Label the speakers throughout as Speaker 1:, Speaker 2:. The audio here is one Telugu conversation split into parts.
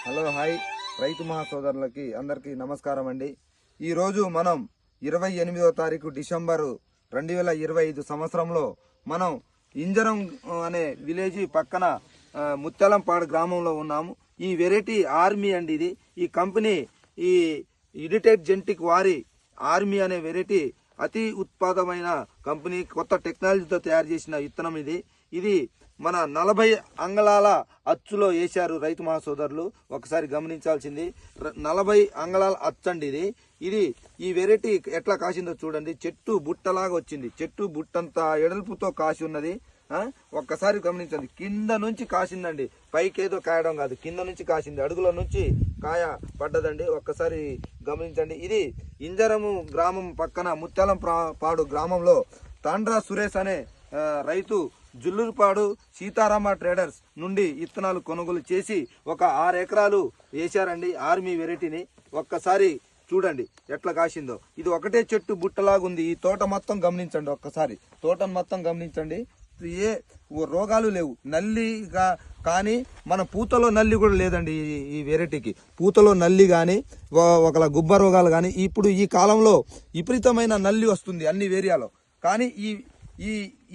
Speaker 1: హలో హాయ్ రైతు మహాసోదరులకి అందరికీ నమస్కారం అండి. ఈరోజు మనం 28వ తారీఖు డిసెంబరు 2025 సంవత్సరంలో మనం ఇంజరం అనే విలేజ్ పక్కన ముత్యాలంపాడు గ్రామంలో ఉన్నాము. ఈ వెరైటీ ఆర్మీ అండి. ఇది ఈ కంపెనీ ఈ ఇడిటెడ్ జెనెటిక్ వారి ఆర్మీ అనే వెరైటీ అతి ఉత్పాదమైన కంపెనీ, కొత్త టెక్నాలజీతో తయారు చేసిన విత్తనం ఇది మన 40 అంగళాల అచ్చులో వేశారు రైతు మహాసోదరులు. ఒకసారి గమనించాల్సింది 40 అంగళాల అచ్చు అండి. ఇది ఈ వెరైటీ ఎట్లా కాసిందో చూడండి. చెట్టు బుట్టలాగా వచ్చింది. చెట్టు బుట్టంత ఎడల్పుతో కాసి ఉన్నది. ఒక్కసారి గమనించండి. కింద నుంచి కాసిందండి, పైకి ఏదో కాయడం కాదు, కింద నుంచి కాసింది. అడుగుల నుంచి కాయ పడ్డదండి. ఒక్కసారి గమనించండి. ఇది ఇంజరము గ్రామం పక్కన ముత్యాలంపాడు గ్రామంలో తాండ్రా సురేష్ అనే రైతు జుల్లూరుపాడు సీతారామ ట్రేడర్స్ నుండి విత్తనాలు కొనుగోలు చేసి ఒక 6 ఎకరాలు వేశారండి ఆర్మీ వెరైటీని. ఒక్కసారి చూడండి ఎట్లా కాసిందో. ఇది ఒకటే చెట్టు బుట్టలాగుంది. ఈ తోట మొత్తం గమనించండి. ఒక్కసారి తోటను మొత్తం గమనించండి. ఏ రోగాలు లేవు. నల్లిగా కానీ మన పూతలో నల్లి కూడా లేదండి. ఈ వెరైటీకి పూతలో నల్లి కానీ ఒకలా గుబ్బ రోగాలు కానీ ఇప్పుడు ఈ కాలంలో విపరీతమైన నల్లి వస్తుంది అన్ని ఏరియాలో. కానీ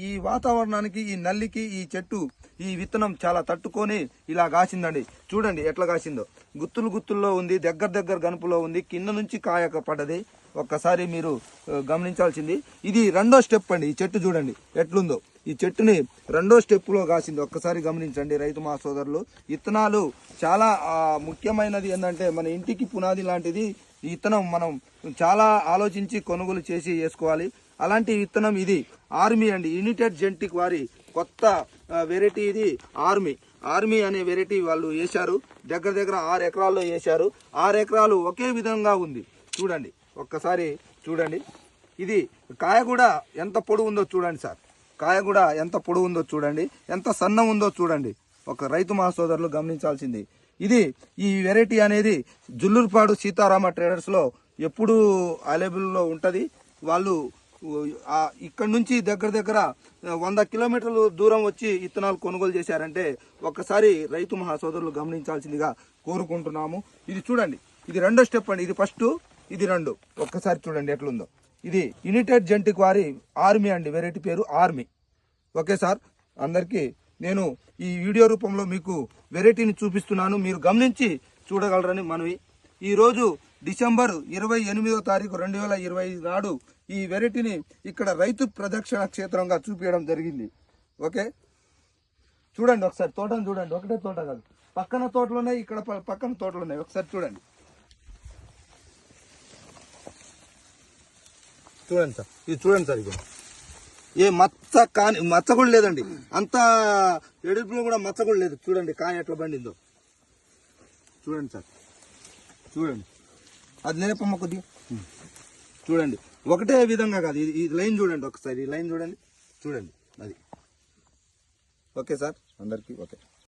Speaker 1: ఈ వాతావరణానికి, ఈ నల్లికి ఈ చెట్టు, ఈ విత్తనం చాలా తట్టుకొని ఇలా కాసిందండి. చూడండి ఎట్లా కాసిందో. గుత్తుల్లో ఉంది, దగ్గర గనుపులో ఉంది, కింద నుంచి కాయ పడ్డది. ఒక్కసారి మీరు గమనించాల్సింది. ఇది 2వ స్టెప్ అండి. ఈ చెట్టు చూడండి ఎట్లుందో. ఈ చెట్టుని 2వ స్టెప్లో కాసింది. ఒక్కసారి గమనించండి రైతు మా సోదరులు. విత్తనాలు చాలా ముఖ్యమైనది ఏంటంటే మన ఇంటికి పునాది లాంటిది. ఈ విత్తనం మనం చాలా ఆలోచించి కొనుగోలు చేసి వేసుకోవాలి. అలాంటి విత్తనం ఇది ఆర్మీ అండి. యునైటెడ్ జెనెటిక్ వారి కొత్త వెరైటీ ఇది ఆర్మీ అనే వెరైటీ వాళ్ళు వేశారు. దగ్గర 6 ఎకరాల్లో వేశారు. 6 ఎకరాలు ఒకే విధంగా ఉంది. చూడండి ఒక్కసారి చూడండి. ఇది కాయ కూడా ఎంత పొడవు ఉందో చూడండి సార్. కాయ కూడా ఎంత పొడవు ఉందో చూడండి, ఎంత సన్నం ఉందో చూడండి. ఒక రైతు మహాసోదరులు గమనించాల్సింది. ఈ వెరైటీ అనేది జుల్లూరుపాడు సీతారామ ట్రేడర్స్లో ఎప్పుడూ అవైలబుల్లో ఉంటుంది. వాళ్ళు ఇక్కడ నుంచి దగ్గర 100 కిలోమీటర్లు దూరం వచ్చి విత్తనాలు కొనుగోలు చేశారంటే ఒక్కసారి రైతు మహాసోదరులు గమనించాల్సిందిగా కోరుకుంటున్నాము. ఇది చూడండి. ఇది 2వ స్టెప్ అండి. ఇది ఫస్ట్, ఇది 2. ఒక్కసారి చూడండి ఎట్లుందో. ఇది యునైటెడ్ జెనెటిక్ వారి ఆర్మీ అండి. వెరైటీ పేరు ఆర్మీ. ఓకే సార్, అందరికీ నేను ఈ వీడియో రూపంలో మీకు వెరైటీని చూపిస్తున్నాను. మీరు గమనించి చూడగలరని మనవి. ఈరోజు డిసెంబర్ 28వ తారీఖు 2025 నాడు ఈ వెరైటీని ఇక్కడ రైతు ప్రదక్షిణ క్షేత్రంగా చూపించడం జరిగింది. ఓకే, చూడండి ఒకసారి. తోటను చూడండి. ఒకటే తోట కాదు, పక్కన తోటలున్నాయి, ఇక్కడ పక్కన తోటలున్నాయి. ఒకసారి చూడండి. చూడండి సార్. ఇది చూడండి సార్. ఇది ఏ మచ్చ కూడా లేదండి. అంత ఎడుపులో కూడా మచ్చ కూడా లేదు. చూడండి కాయ ఎట్లా పండిందో చూడండి సార్. చూడండి. అది నేర్పమ్మ కొద్దిగా చూడండి. ఒకటే విధంగా కాదు. ఈ లైన్ చూడండి ఒకసారి. ఈ లైన్ చూడండి. అది ఓకే సార్, అందరికీ ఓకే.